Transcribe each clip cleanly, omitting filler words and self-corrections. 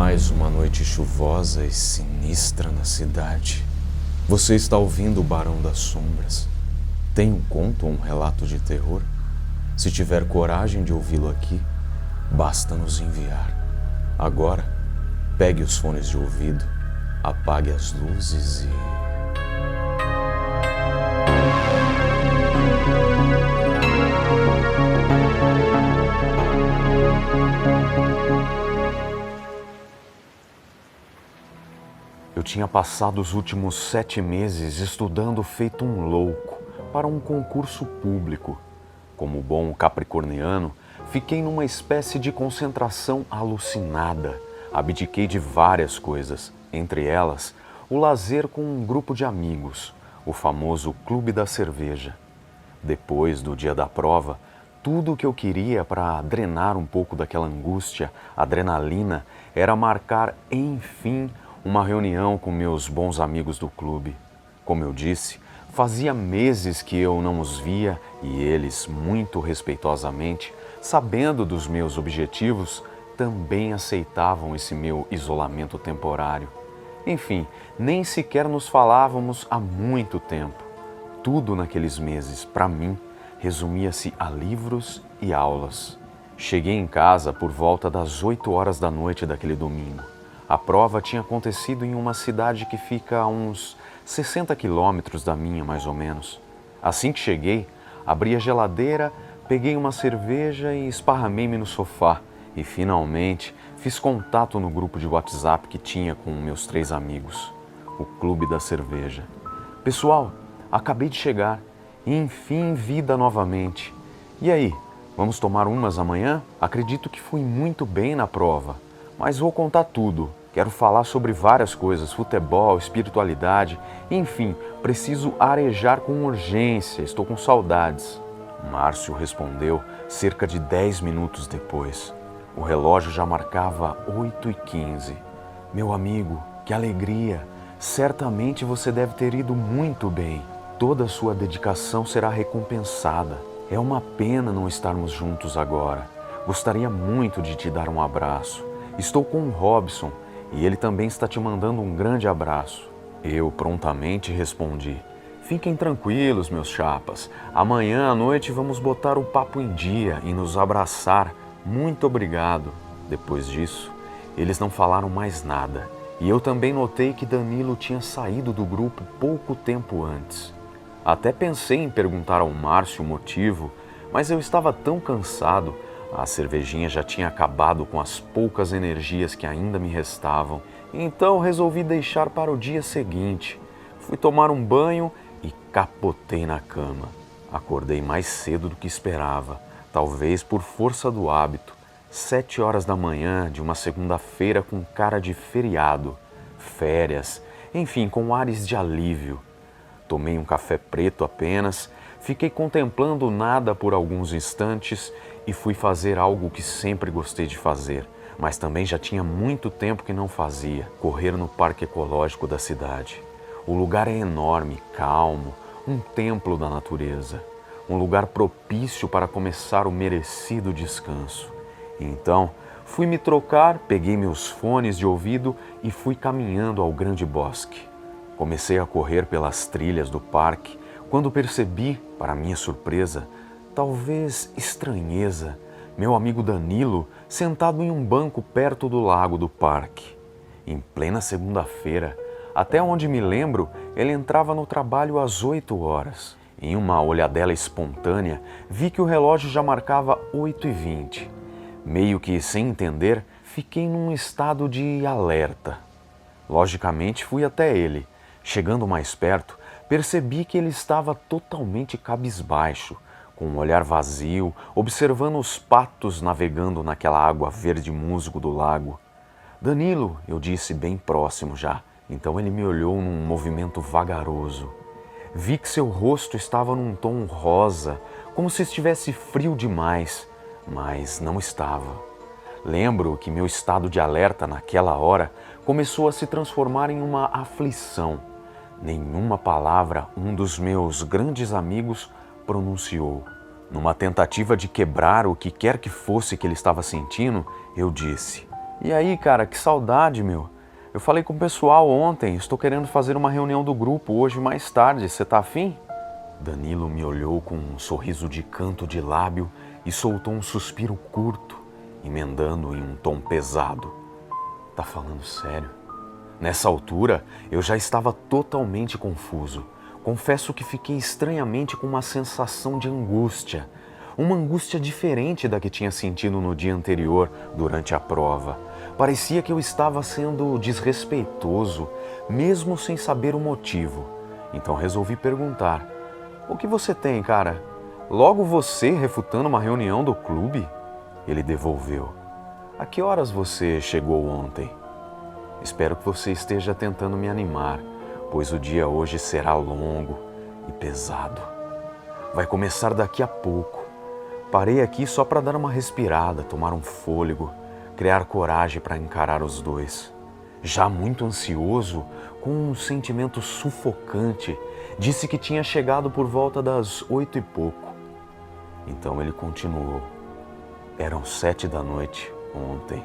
Mais uma noite chuvosa e sinistra na cidade. Você está ouvindo o Barão das Sombras. Tem um conto ou um relato de terror? Se tiver coragem de ouvi-lo aqui, basta nos enviar. Agora, pegue os fones de ouvido, apague as luzes e... Eu tinha passado os últimos 7 meses estudando feito um louco para um concurso público. Como bom capricorniano, fiquei numa espécie de concentração alucinada. Abdiquei de várias coisas, entre elas o lazer com um grupo de amigos, o famoso Clube da Cerveja. Depois do dia da prova, tudo o que eu queria para drenar um pouco daquela angústia, adrenalina, era marcar, enfim, uma reunião com meus bons amigos do clube. Como eu disse, fazia meses que eu não os via e eles, muito respeitosamente, sabendo dos meus objetivos, também aceitavam esse meu isolamento temporário. Enfim, nem sequer nos falávamos há muito tempo. Tudo naqueles meses, para mim, resumia-se a livros e aulas. Cheguei em casa por volta das 8 horas da noite daquele domingo. A prova tinha acontecido em uma cidade que fica a uns 60 quilômetros da minha, mais ou menos. Assim que cheguei, abri a geladeira, peguei uma cerveja e esparramei-me no sofá. E, finalmente, fiz contato no grupo de WhatsApp que tinha com meus 3 amigos, o Clube da Cerveja. Pessoal, acabei de chegar. Enfim, vida novamente. E aí, vamos tomar umas amanhã? Acredito que fui muito bem na prova, mas vou contar tudo. Quero falar sobre várias coisas, futebol, espiritualidade, enfim, preciso arejar com urgência, estou com saudades. Márcio respondeu cerca de 10 minutos depois. O relógio já marcava 8h15. Meu amigo, que alegria! Certamente você deve ter ido muito bem. Toda a sua dedicação será recompensada. É uma pena não estarmos juntos agora. Gostaria muito de te dar um abraço. Estou com o Robson e ele também está te mandando um grande abraço. Eu prontamente respondi: fiquem tranquilos, meus chapas. Amanhã à noite vamos botar o papo em dia e nos abraçar. Muito obrigado. Depois disso, eles não falaram mais nada. E eu também notei que Danilo tinha saído do grupo pouco tempo antes. Até pensei em perguntar ao Márcio o motivo, mas eu estava tão cansado. A cervejinha já tinha acabado com as poucas energias que ainda me restavam. Então resolvi deixar para o dia seguinte. Fui tomar um banho e capotei na cama. Acordei mais cedo do que esperava, talvez por força do hábito. 7 horas da manhã de uma segunda-feira com cara de feriado, férias, enfim, com ares de alívio. Tomei um café preto apenas, fiquei contemplando o nada por alguns instantes e fui fazer algo que sempre gostei de fazer, mas também já tinha muito tempo que não fazia: correr no parque ecológico da cidade. O lugar é enorme, calmo, um templo da natureza, um lugar propício para começar o merecido descanso. Então, fui me trocar, peguei meus fones de ouvido e fui caminhando ao grande bosque. Comecei a correr pelas trilhas do parque quando percebi, para minha surpresa, talvez estranheza, meu amigo Danilo sentado em um banco perto do lago do parque. Em plena segunda-feira, até onde me lembro, ele entrava no trabalho às 8 horas. Em uma olhadela espontânea, vi que o relógio já marcava 8h20. Meio que sem entender, fiquei num estado de alerta. Logicamente, fui até ele. Chegando mais perto, percebi que ele estava totalmente cabisbaixo, com um olhar vazio, observando os patos navegando naquela água verde musgo do lago. Danilo, eu disse bem próximo já. Então ele me olhou num movimento vagaroso. Vi que seu rosto estava num tom rosa, como se estivesse frio demais, mas não estava. Lembro que meu estado de alerta naquela hora começou a se transformar em uma aflição. Nenhuma palavra um dos meus grandes amigos pronunciou. Numa tentativa de quebrar o que quer que fosse que ele estava sentindo, eu disse: E aí, cara, que saudade, meu. Eu falei com o pessoal ontem, estou querendo fazer uma reunião do grupo hoje mais tarde, você tá afim? Danilo me olhou com um sorriso de canto de lábio e soltou um suspiro curto, emendando em um tom pesado. Tá falando sério? Nessa altura, eu já estava totalmente confuso. Confesso que fiquei estranhamente com uma sensação de angústia. Uma angústia diferente da que tinha sentido no dia anterior, durante a prova. Parecia que eu estava sendo desrespeitoso, mesmo sem saber o motivo. Então resolvi perguntar: o que você tem, cara? Logo você refutando uma reunião do clube? Ele devolveu: a que horas você chegou ontem? Espero que você esteja tentando me animar, pois o dia hoje será longo e pesado. Vai começar daqui a pouco. Parei aqui só para dar uma respirada, tomar um fôlego, criar coragem para encarar os dois. Já muito ansioso, com um sentimento sufocante, disse que tinha chegado por volta das 8 e pouco. Então ele continuou. Eram 7 da noite ontem,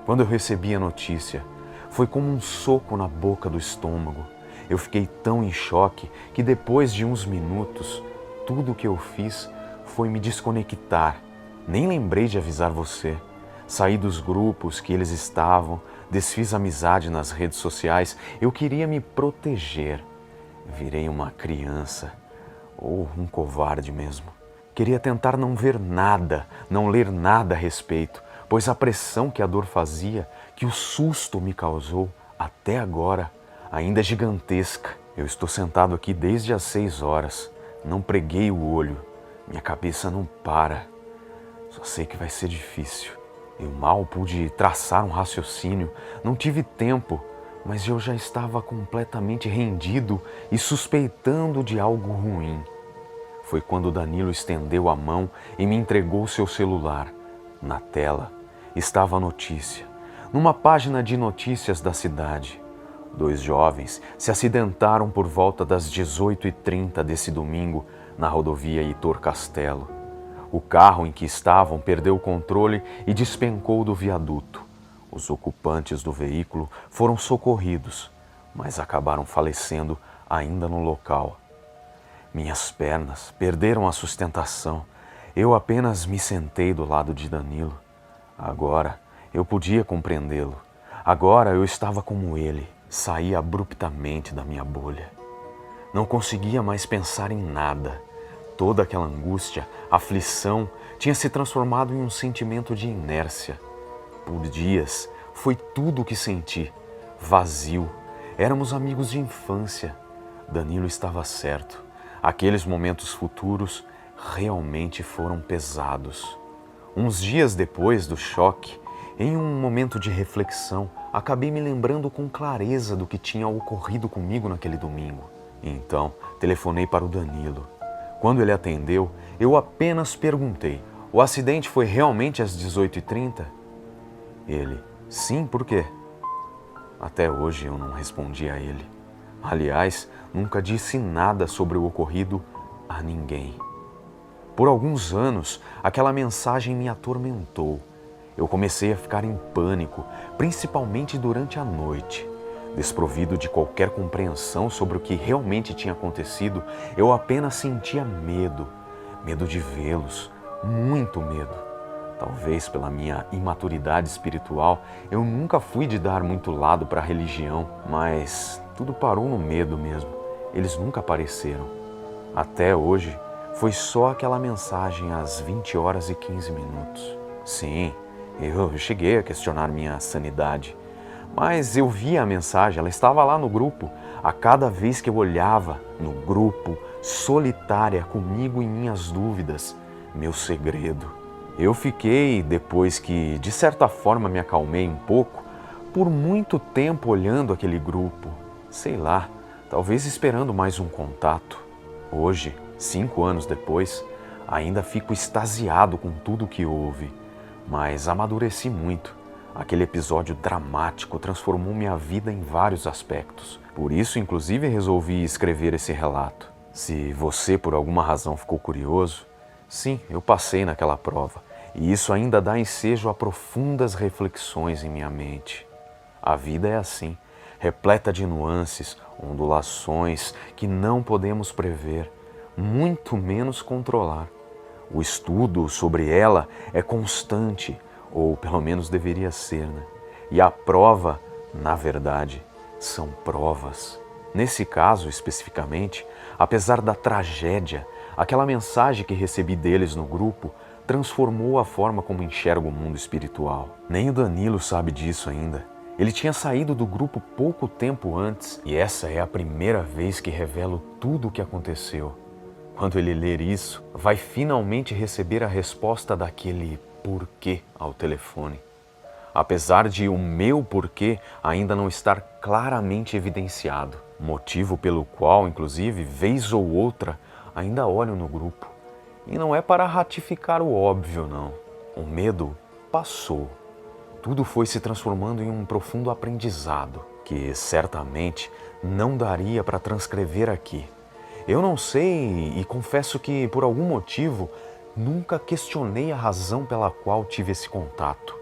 quando eu recebi a notícia. Foi como um soco na boca do estômago. Eu fiquei tão em choque que depois de uns minutos, tudo o que eu fiz foi me desconectar. Nem lembrei de avisar você. Saí dos grupos que eles estavam, desfiz amizade nas redes sociais. Eu queria me proteger. Virei uma criança, ou um covarde mesmo. Queria tentar não ver nada, não ler nada a respeito, pois a pressão que a dor fazia, que o susto me causou, até agora, ainda é gigantesca. Eu estou sentado aqui desde as 6 horas, não preguei o olho, minha cabeça não para. Só sei que vai ser difícil. Eu mal pude traçar um raciocínio, não tive tempo, mas eu já estava completamente rendido e suspeitando de algo ruim. Foi quando Danilo estendeu a mão e me entregou seu celular. Na tela estava a notícia, numa página de notícias da cidade. 2 jovens se acidentaram por volta das 18h30 desse domingo na rodovia Heitor Castelo. O carro em que estavam perdeu o controle e despencou do viaduto. Os ocupantes do veículo foram socorridos, mas acabaram falecendo ainda no local. Minhas pernas perderam a sustentação. Eu apenas me sentei do lado de Danilo. Agora eu podia compreendê-lo. Agora eu estava como ele. Saí abruptamente da minha bolha. Não conseguia mais pensar em nada. Toda aquela angústia, aflição, tinha se transformado em um sentimento de inércia. Por dias, foi tudo o que senti. Vazio. Éramos amigos de infância. Danilo estava certo. Aqueles momentos futuros realmente foram pesados. Uns dias depois do choque, em um momento de reflexão, acabei me lembrando com clareza do que tinha ocorrido comigo naquele domingo. Então, telefonei para o Danilo. Quando ele atendeu, eu apenas perguntei: o acidente foi realmente às 18h30? Ele: sim, por quê? Até hoje eu não respondi a ele. Aliás, nunca disse nada sobre o ocorrido a ninguém. Por alguns anos, aquela mensagem me atormentou. Eu comecei a ficar em pânico, principalmente durante a noite. Desprovido de qualquer compreensão sobre o que realmente tinha acontecido, eu apenas sentia medo. Medo de vê-los, muito medo. Talvez pela minha imaturidade espiritual, eu nunca fui de dar muito lado para a religião, mas tudo parou no medo mesmo. Eles nunca apareceram. Até hoje, foi só aquela mensagem às 20h15. Sim, eu cheguei a questionar minha sanidade. Mas eu via a mensagem, ela estava lá no grupo. A cada vez que eu olhava no grupo, solitária, comigo e minhas dúvidas, meu segredo. Eu fiquei, depois que de certa forma me acalmei um pouco, por muito tempo olhando aquele grupo. Sei lá, talvez esperando mais um contato. Hoje, 5 anos depois, ainda fico extasiado com tudo o que houve. Mas amadureci muito. Aquele episódio dramático transformou minha vida em vários aspectos. Por isso, inclusive, resolvi escrever esse relato. Se você, por alguma razão, ficou curioso, sim, eu passei naquela prova. e isso ainda dá ensejo a profundas reflexões em minha mente. A vida é assim, repleta de nuances, ondulações que não podemos prever, muito menos controlar. O estudo sobre ela é constante, ou pelo menos deveria ser, né? E a prova, na verdade, são provas. Nesse caso, especificamente, apesar da tragédia, aquela mensagem que recebi deles no grupo transformou a forma como enxergo o mundo espiritual. Nem o Danilo sabe disso ainda. Ele tinha saído do grupo pouco tempo antes e essa é a primeira vez que revelo tudo o que aconteceu. Quando ele ler isso, vai finalmente receber a resposta daquele porquê ao telefone. Apesar de o meu porquê ainda não estar claramente evidenciado, motivo pelo qual, inclusive, vez ou outra, ainda olho no grupo. E não é para ratificar o óbvio, não. O medo passou. Tudo foi se transformando em um profundo aprendizado, que certamente não daria para transcrever aqui. Eu não sei e confesso que, por algum motivo, nunca questionei a razão pela qual tive esse contato.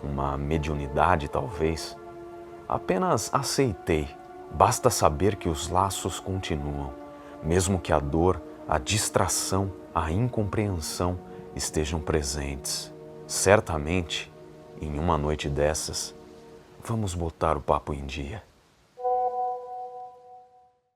Uma mediunidade, talvez. Apenas aceitei. Basta saber que os laços continuam, mesmo que a dor, a distração, a incompreensão estejam presentes. Certamente, em uma noite dessas, vamos botar o papo em dia.